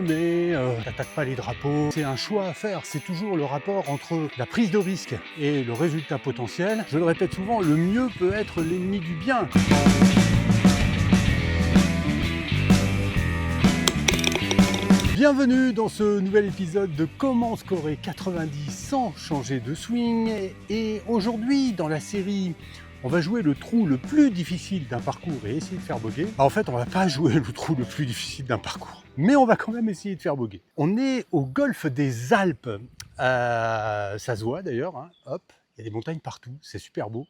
mais t'attaques pas les drapeaux. C'est un choix à faire, c'est toujours le rapport entre la prise de risque et le résultat potentiel. Je le répète souvent, le mieux peut être l'ennemi du bien. Bienvenue dans ce nouvel épisode de Comment scorer 90 sans changer de swing. Et aujourd'hui, dans la série, on va jouer le trou le plus difficile d'un parcours et essayer de faire bogey. En fait, on va pas jouer le trou le plus difficile d'un parcours, mais on va quand même essayer de faire bogey. On est au golfe des Alpes. Ça se voit d'ailleurs, hein. Hop, il y a des montagnes partout, c'est super beau.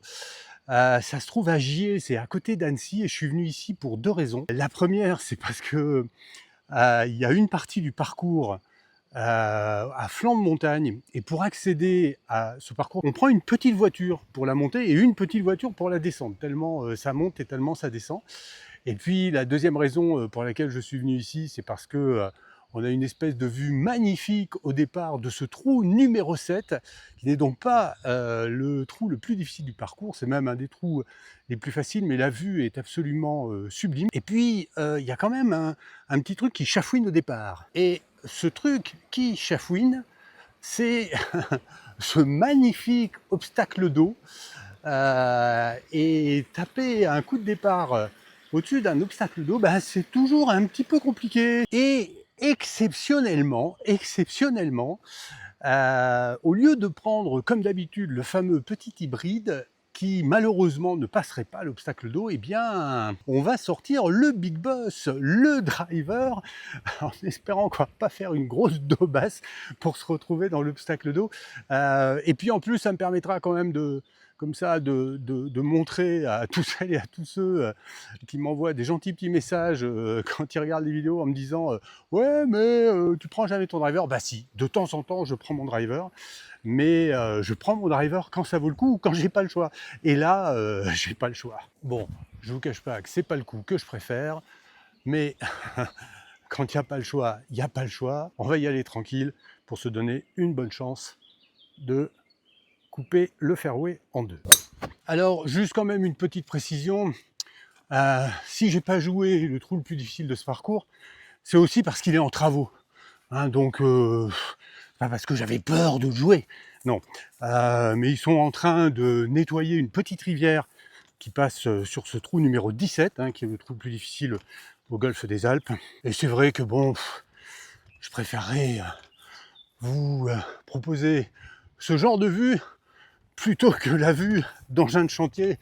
Ça se trouve à Gier, c'est à côté d'Annecy, et je suis venu ici pour deux raisons. La première, c'est parce que il y a une partie du parcours à flanc de montagne, et pour accéder à ce parcours, on prend une petite voiture pour la montée et une petite voiture pour la descendre, tellement ça monte et tellement ça descend. Et puis la deuxième raison pour laquelle je suis venu ici, c'est parce que on a une espèce de vue magnifique au départ de ce trou numéro 7, qui n'est donc pas le trou le plus difficile du parcours, c'est même un des trous les plus faciles, mais la vue est absolument sublime. Et puis, il y a quand même un petit truc qui chafouine au départ. Et ce truc qui chafouine, c'est ce magnifique obstacle d'eau. Et taper un coup de départ au-dessus d'un obstacle d'eau, c'est toujours un petit peu compliqué. Et exceptionnellement, au lieu de prendre comme d'habitude le fameux petit hybride qui malheureusement ne passerait pas l'obstacle d'eau, eh bien on va sortir le Big Boss, le driver, en espérant qu'on va pas faire une grosse daubasse pour se retrouver dans l'obstacle d'eau. Et puis en plus ça me permettra quand même de montrer à tous celles et à tous ceux qui m'envoient des gentils petits messages quand ils regardent les vidéos en me disant ouais mais tu prends jamais ton driver. Bah si, de temps en temps je prends mon driver, mais je prends mon driver quand ça vaut le coup ou quand j'ai pas le choix. Et là j'ai pas le choix. Bon, je vous cache pas que c'est pas le coup que je préfère, mais quand il n'y a pas le choix, il n'y a pas le choix. On va y aller tranquille pour se donner une bonne chance de couper le fairway en deux. Alors, juste quand même une petite précision. Si j'ai pas joué le trou le plus difficile de ce parcours, c'est aussi parce qu'il est en travaux. Hein, donc, pas parce que j'avais peur de le jouer. Non. Mais ils sont en train de nettoyer une petite rivière qui passe sur ce trou numéro 17, hein, qui est le trou le plus difficile au golfe des Alpes. Et c'est vrai que bon, je préférerais vous proposer ce genre de vue plutôt que la vue d'engin de chantier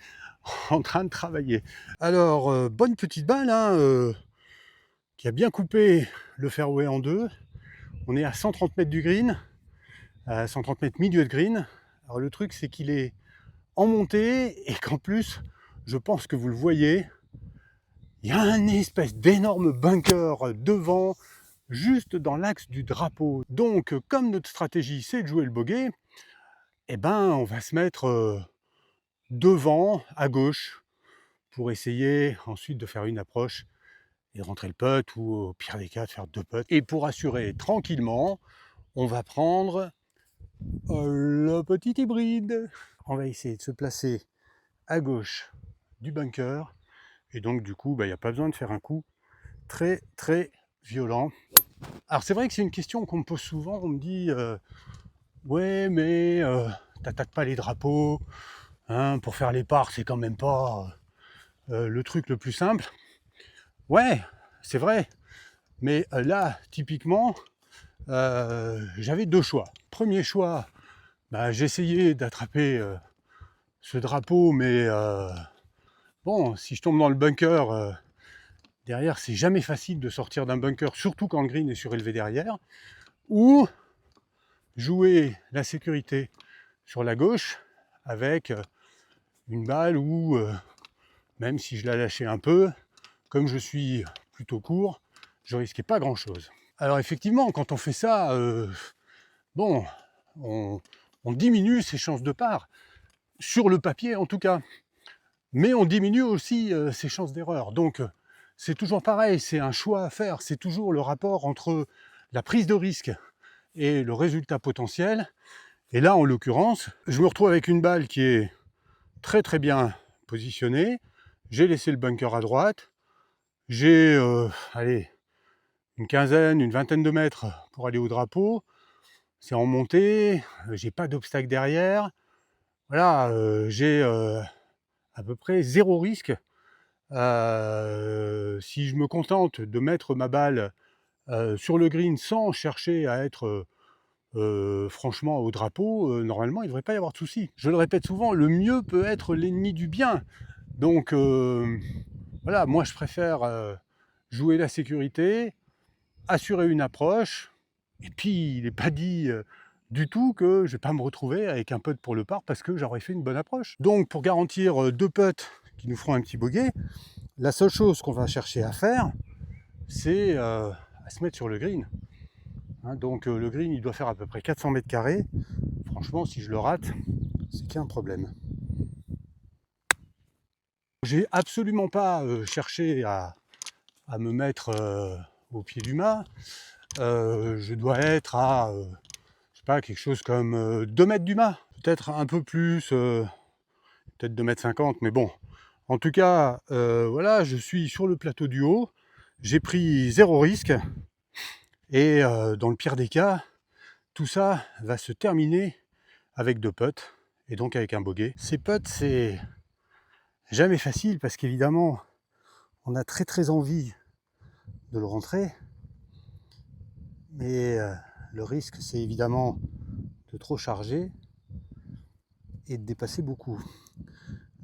en train de travailler. Alors, bonne petite balle, hein, qui a bien coupé le fairway en deux. On est à 130 mètres du green, à 130 mètres milieu de green. Alors le truc, c'est qu'il est en montée et qu'en plus, je pense que vous le voyez, il y a un espèce d'énorme bunker devant, juste dans l'axe du drapeau. Donc, comme notre stratégie, c'est de jouer le bogey, eh ben, on va se mettre devant, à gauche, pour essayer ensuite de faire une approche et de rentrer le putt, ou au pire des cas de faire deux putts. Et pour assurer tranquillement, on va prendre le petit hybride. On va essayer de se placer à gauche du bunker, et donc du coup il n'y a pas besoin de faire un coup très très violent. Alors c'est vrai que c'est une question qu'on me pose souvent, on me dit ouais mais t'attaques pas les drapeaux, hein, pour faire les parts c'est quand même pas le truc le plus simple. Ouais, c'est vrai, mais là, typiquement, j'avais deux choix. Premier choix, j'essayais d'attraper ce drapeau, mais bon, si je tombe dans le bunker, derrière, c'est jamais facile de sortir d'un bunker, surtout quand le green est surélevé derrière. Ou jouer la sécurité sur la gauche avec une balle où, même si je la lâchais un peu, comme je suis plutôt court, je risquais pas grand-chose. Alors effectivement, quand on fait ça, bon, on diminue ses chances de part, sur le papier en tout cas, mais on diminue aussi ses chances d'erreur. Donc c'est toujours pareil, c'est un choix à faire, c'est toujours le rapport entre la prise de risque et le résultat potentiel. Et là, en l'occurrence, je me retrouve avec une balle qui est très très bien positionnée. J'ai laissé le bunker à droite, j'ai une quinzaine, une vingtaine de mètres pour aller au drapeau. C'est en montée, j'ai pas d'obstacle derrière. Voilà, j'ai à peu près 0 risque. Si je me contente de mettre ma balle sur le green sans chercher à être franchement au drapeau, normalement il ne devrait pas y avoir de souci. Je le répète souvent, le mieux peut être l'ennemi du bien. Donc voilà, moi je préfère jouer la sécurité, assurer une approche, et puis il n'est pas dit du tout que je ne vais pas me retrouver avec un putt pour le par parce que j'aurais fait une bonne approche. Donc pour garantir 2 putts qui nous feront un petit bogey, la seule chose qu'on va chercher à faire, c'est à se mettre sur le green. Hein, donc le green, il doit faire à peu près 400 mètres carrés. Franchement, si je le rate, c'est qu'il y a un problème. J'ai absolument pas cherché à me mettre au pied du mât. Je dois être à, je sais pas, quelque chose comme 2 mètres du mât. Peut-être un peu plus, peut-être 2,50 m, mais bon. En tout cas, voilà, je suis sur le plateau du haut. J'ai pris 0 risque. Et dans le pire des cas, tout ça va se terminer avec 2 putts, et donc avec un bogey. Ces putts, c'est jamais facile, parce qu'évidemment, on a très envie de le rentrer, mais le risque, c'est évidemment de trop charger et de dépasser beaucoup.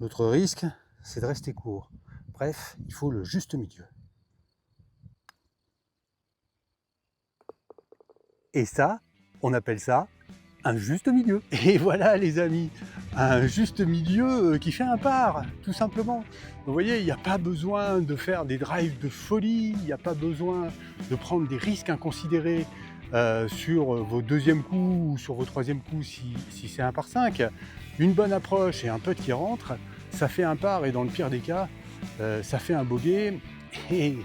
L'autre risque, c'est de rester court. Bref, il faut le juste milieu. Et ça, on appelle ça un juste milieu. Et voilà les amis, un juste milieu qui fait un par, tout simplement. Vous voyez, il n'y a pas besoin de faire des drives de folie, il n'y a pas besoin de prendre des risques inconsidérés sur vos deuxièmes coups ou sur vos troisièmes coups si c'est un par 5. Une bonne approche et un putt qui rentre, ça fait un par, et dans le pire des cas, ça fait un bogey. Et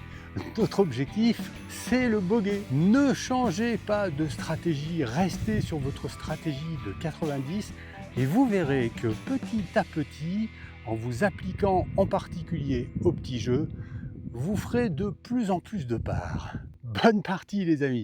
notre objectif, c'est le bogey. Ne changez pas de stratégie, restez sur votre stratégie de 90 et vous verrez que petit à petit, en vous appliquant en particulier au petit jeu, vous ferez de plus en plus de parts. Bonne partie les amis!